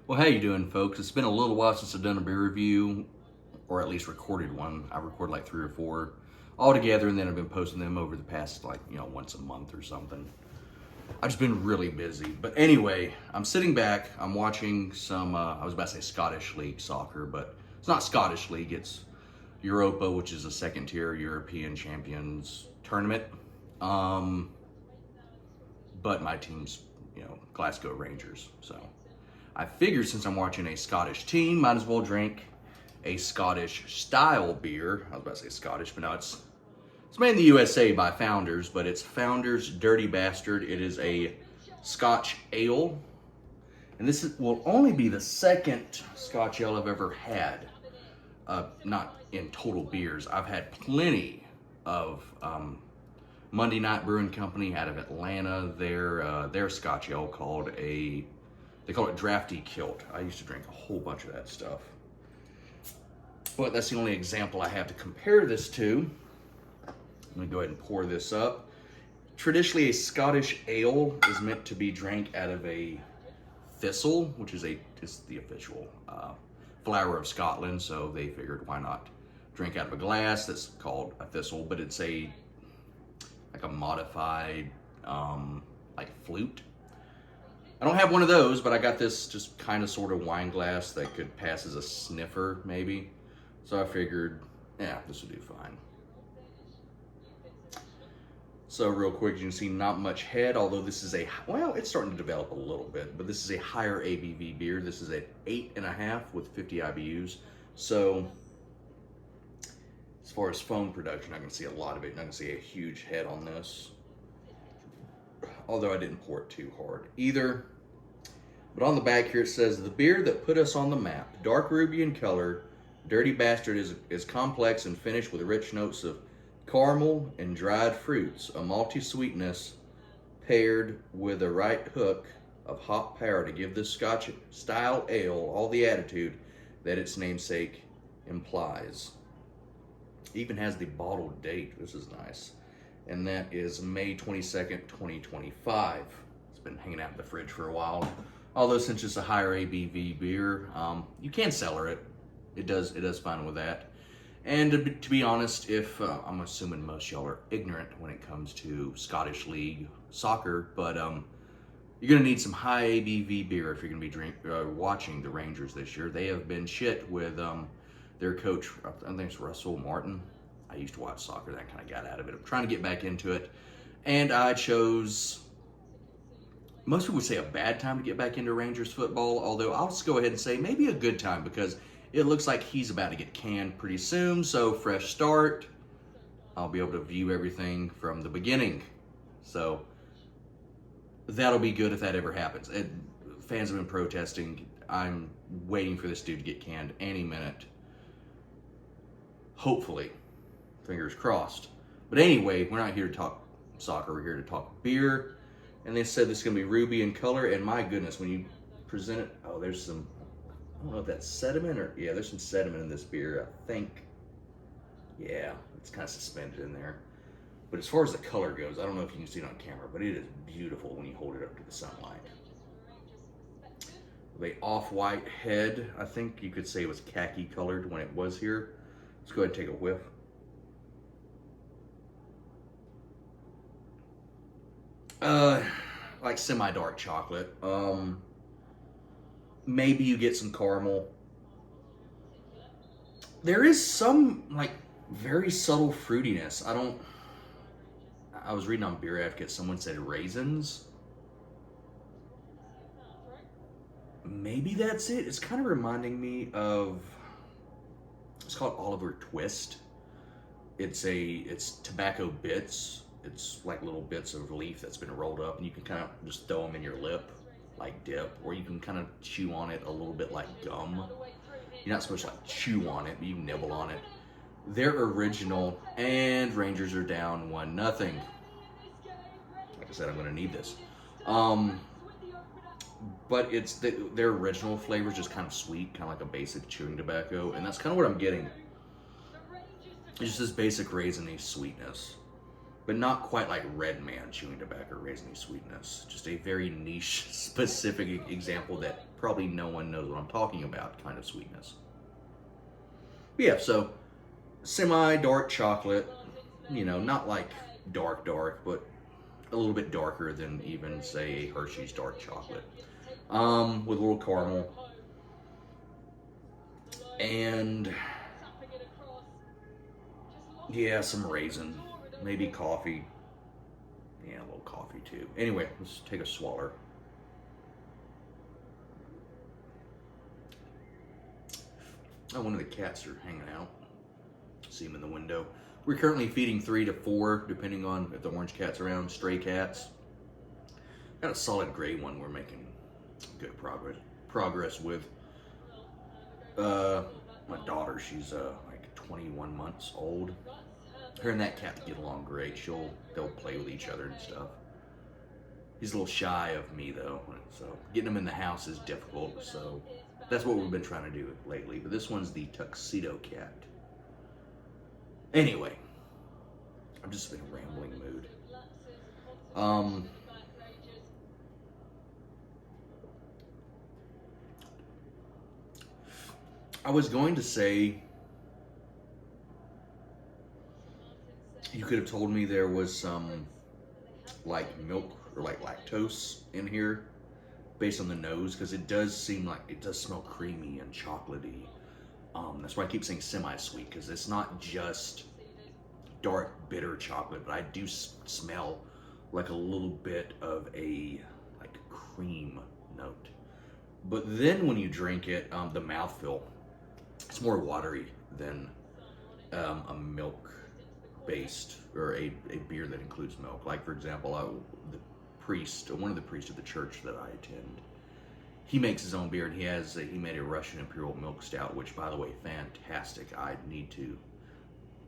Well, how you doing, folks? It's been a little while since I've done a beer review, or at least recorded one. I record like 3 or 4 all together, and then I've been posting them over the past, once a month or something. I've just been really busy. But anyway, I'm sitting back. I'm watching some, I was about to say Scottish League soccer, but it's not Scottish League. It's Europa, which is a second tier European Champions tournament. But my team's, Glasgow Rangers. So I figured since I'm watching a Scottish team, might as well drink a Scottish style beer. I was about to say Scottish, but no, it's made in the USA by Founders, but it's Founders Dirty Bastard. It is a Scotch ale, and will only be the second Scotch ale I've ever had. Not in total beers. I've had plenty of Monday Night Brewing Company out of Atlanta. Their Scotch ale they call it Drafty Kilt. I used to drink a whole bunch of that stuff. But that's the only example I have to compare this to. I'm gonna go ahead and pour this up. Traditionally, a Scottish ale is meant to be drank out of a thistle, which is the official flower of Scotland. So they figured, why not drink out of a glass that's called a thistle, but it's like a modified flute. I don't have one of those, but I got this just kind of sort of wine glass that could pass as a sniffer, maybe. So I figured, yeah, this would do fine. So real quick, you can see not much head, although this is it's starting to develop a little bit, but this is a higher ABV beer. This is at 8.5 with 50 IBUs. So as far as foam production, I'm gonna see a lot of it. I'm gonna see a huge head on this. Although I didn't pour it too hard either. But on the back here it says, the beer that put us on the map. Dark ruby in color, Dirty Bastard is complex and finished with rich notes of caramel and dried fruits, a malty sweetness paired with a right hook of hop power to give this Scotch style ale all the attitude that its namesake implies. It even has the bottled date. This is nice. And that is May 22nd, 2025. It's been hanging out in the fridge for a while. Although since it's a higher ABV beer, you can cellar it. It does fine with that. And to be honest, if I'm assuming most y'all are ignorant when it comes to Scottish League soccer, but you're gonna need some high ABV beer if you're gonna be watching the Rangers this year. They have been shit with their coach. I think it's Russell Martin. I used to watch soccer, that kind of got out of it. I'm trying to get back into it, and I chose, most people would say, a bad time to get back into Rangers football, although I'll just go ahead and say maybe a good time, because it looks like he's about to get canned pretty soon, so fresh start. I'll be able to view everything from the beginning. So that'll be good if that ever happens. Fans have been protesting. I'm waiting for this dude to get canned any minute. Hopefully. Fingers crossed. But anyway, we're not here to talk soccer. We're here to talk beer. And they said this is going to be ruby in color. And my goodness, when you present it, there's some, I don't know if that's sediment or, yeah, there's some sediment in this beer, I think. Yeah, it's kind of suspended in there. But as far as the color goes, I don't know if you can see it on camera, but it is beautiful when you hold it up to the sunlight. The off-white head, I think you could say it was khaki colored when it was here. Let's go ahead and take a whiff. Like semi-dark chocolate. Maybe you get some caramel. There is some very subtle fruitiness. I was reading on Beer Advocate, someone said raisins. Maybe that's it. It's kind of reminding me of, it's called Oliver Twist. It's tobacco bits. It's like little bits of leaf that's been rolled up, and you can kind of just throw them in your lip like dip, or you can kind of chew on it a little bit like gum. You're not supposed to chew on it, but you can nibble on it. They're original, and Rangers are down 1-0. Like I said, I'm gonna need this. But it's their original flavor is just kind of sweet, kind of like a basic chewing tobacco, and that's kind of what I'm getting. It's just this basic raisiny sweetness. but not quite like Red Man chewing tobacco raising sweetness. Just a very niche, specific example that probably no one knows what I'm talking about kind of sweetness. But yeah, so semi-dark chocolate, you know, not like dark, but a little bit darker than even, say, a Hershey's dark chocolate. With a little caramel. And yeah, some raisin, maybe coffee. Yeah, a little coffee too. Anyway, let's take a swaller. Oh, one of the cats are hanging out. See them in the window. We're currently feeding 3 to 4, depending on if the orange cat's around, stray cats. Got a solid gray one we're making good progress with. My daughter, she's like 21 months old. Her and that cat get along great. They'll play with each other and stuff. He's a little shy of me though, so getting him in the house is difficult. So that's what we've been trying to do lately. But this one's the tuxedo cat. Anyway, I'm just in a rambling mood. I was going to say, you could have told me there was some like milk or like lactose in here based on the nose, because it does seem like it does smell creamy and chocolatey. That's why I keep saying semi-sweet, because it's not just dark, bitter chocolate, but I do smell like a little bit of a like cream note. But then when you drink it, the mouthfeel, it's more watery than a milk-based or a beer that includes milk. Like for example, one of the priests of the church that I attend, he makes his own beer, and he made a Russian Imperial Milk Stout, which, by the way, fantastic. I need to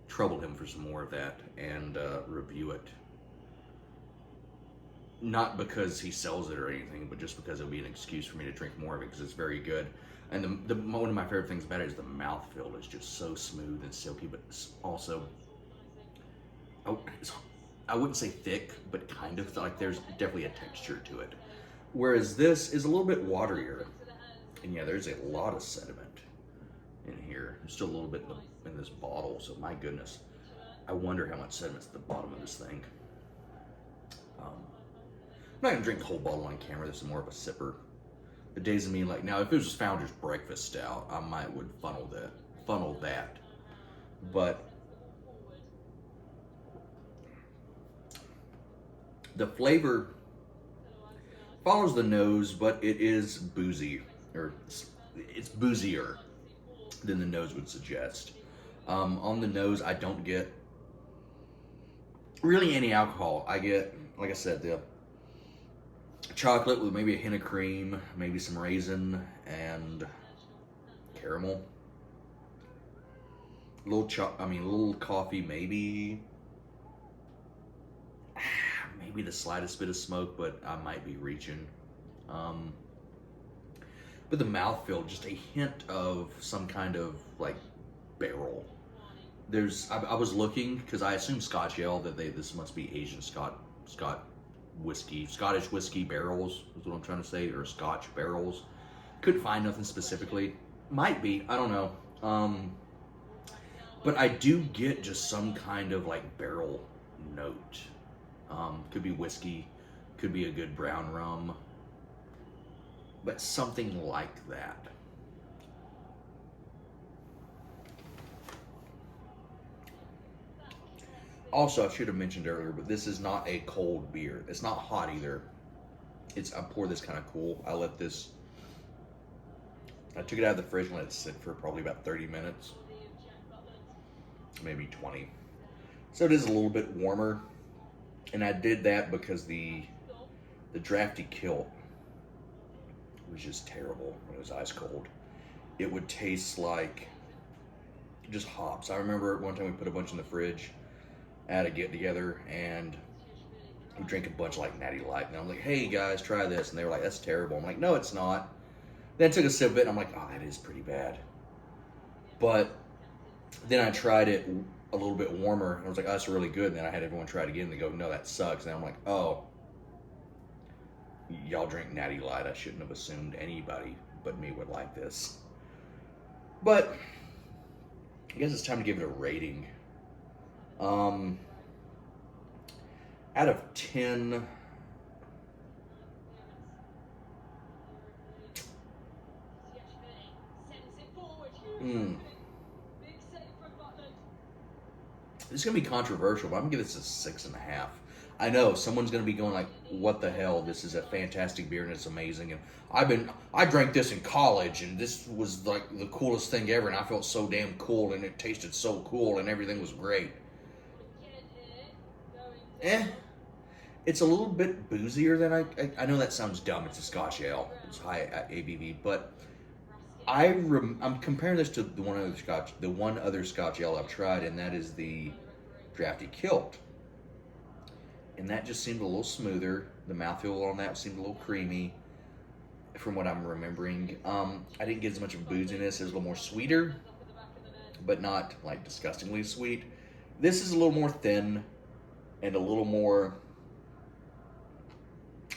trouble him for some more of that and review it. Not because he sells it or anything, but just because it'll be an excuse for me to drink more of it, because it's very good. And one of my favorite things about it is the mouthfeel is just so smooth and silky, but also, I wouldn't say thick, but kind of like there's definitely a texture to it. Whereas this is a little bit waterier. And yeah, there's a lot of sediment in here. There's still a little bit in this bottle, so my goodness. I wonder how much sediment's at the bottom of this thing. I'm not gonna drink the whole bottle on camera. This is more of a sipper. The days of me like, now if it was just Founder's Breakfast Stout, I would funnel that. But the flavor follows the nose, but it is boozy, or it's boozier than the nose would suggest. On the nose, I don't get really any alcohol. I get, like I said, the chocolate with maybe a hint of cream, maybe some raisin and caramel. A little coffee, maybe the slightest bit of smoke, but I might be reaching. But the mouthfeel, just a hint of some kind of like barrel. I was looking, because I assume Scotch Ale, that this must be Asian Scottish whiskey barrels is what I'm trying to say, or Scotch barrels. Couldn't find nothing specifically. Might be, I don't know. But I do get just some kind of like barrel note. Could be whiskey, could be a good brown rum, but something like that. Also, I should have mentioned earlier, but this is not a cold beer. It's not hot either. I pour this kind of cool. I took it out of the fridge and let it sit for probably about 30 minutes, maybe 20. So it is a little bit warmer. And I did that because the drafty kilt was just terrible when it was ice cold. It would taste like just hops. I remember one time we put a bunch in the fridge at a get together, and we drank a bunch of like Natty Light, and I'm like, hey guys, try this, and they were like, that's terrible. I'm like, no, it's not. Then I took a sip of it, and I'm like, oh, that is pretty bad. But then I tried it a little bit warmer. And I was like, oh, that's really good. And then I had everyone try it again. And they go, no, that sucks. And I'm like, oh, y'all drink Natty Light. I shouldn't have assumed anybody but me would like this. But I guess it's time to give it a rating. Out of 10, this is going to be controversial, but I'm going to give this a 6.5. I know someone's going to be going like, what the hell? This is a fantastic beer and it's amazing. And I drank this in college and this was like the coolest thing ever. And I felt so damn cool and it tasted so cool and everything was great. It's a little bit boozier than I know that sounds dumb. It's a Scotch ale. It's high ABV, but I'm comparing this to the one other Scotch ale I've tried, and that is the Drafty Kilt. And that just seemed a little smoother. The mouthfeel on that seemed a little creamy, from what I'm remembering. I didn't get as much of booziness. It was a little more sweeter, but not like disgustingly sweet. This is a little more thin and a little more,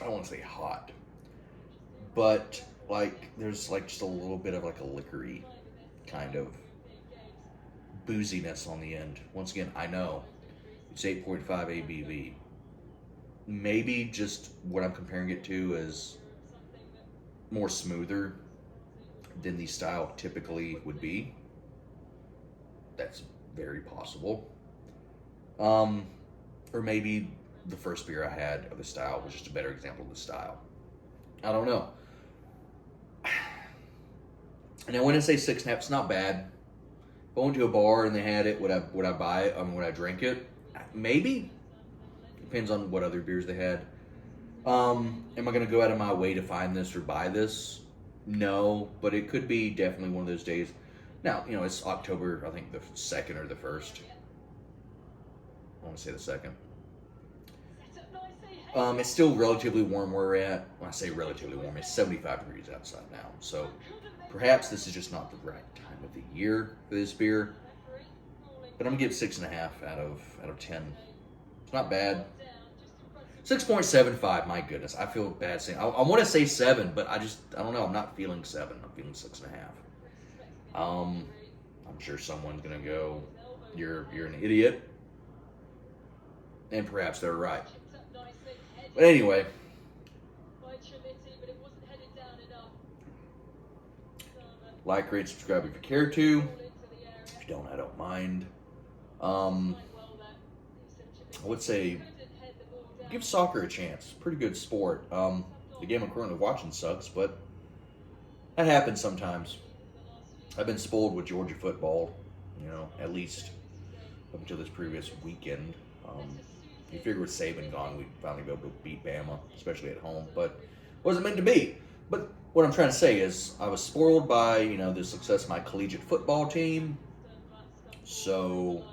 I don't want to say hot, but like there's like just a little bit of like a liquory kind of booziness on the end. Once again, I know it's 8.5 ABV. Maybe just what I'm comparing it to is more smoother than the style typically would be. That's very possible. Or maybe the first beer I had of the style was just a better example of the style. I don't know. And I wouldn't say 6.5. It's not bad. If I went to a bar and they had it, would I buy it? Would I drink it? Maybe. Depends on what other beers they had. Am I going to go out of my way to find this or buy this? No, but it could be definitely one of those days. Now, it's October, I think the 2nd or the 1st. I want to say the 2nd. It's still relatively warm where we're at. When I say relatively warm, it's 75 degrees outside now. So perhaps this is just not the right time of the year for this beer. But I'm going to give 6.5 out of 10. It's not bad. 6.75, my goodness. I feel bad saying. I want to say 7, but I don't know. I'm not feeling 7. I'm feeling 6.5. I'm sure someone's going to go, you're an idiot. And perhaps they're right. But anyway, like, rate, subscribe if you care to. If you don't, I don't mind. I would say give soccer a chance. Pretty good sport. The game I'm currently watching sucks, but that happens sometimes. I've been spoiled with Georgia football, at least up until this previous weekend. You figure with Saban gone, we'd finally be able to beat Bama, especially at home, but it wasn't meant to be. But what I'm trying to say is I was spoiled by, the success of my collegiate football team. So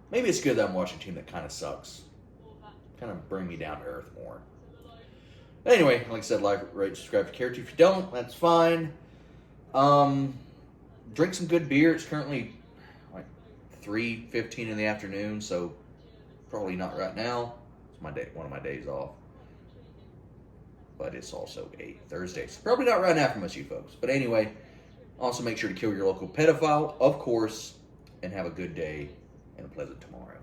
maybe it's good that I'm watching a team that kind of sucks. Kind of bring me down to earth more. Anyway, like I said, like, rate, subscribe if you care to. If you don't, that's fine. Drink some good beer. It's currently like 3:15 in the afternoon, so probably not right now. It's one of my days off. But it's also a Thursday, so probably not right now for most of you folks. But anyway, also make sure to kill your local pedophile, of course, and have a good day and a pleasant tomorrow.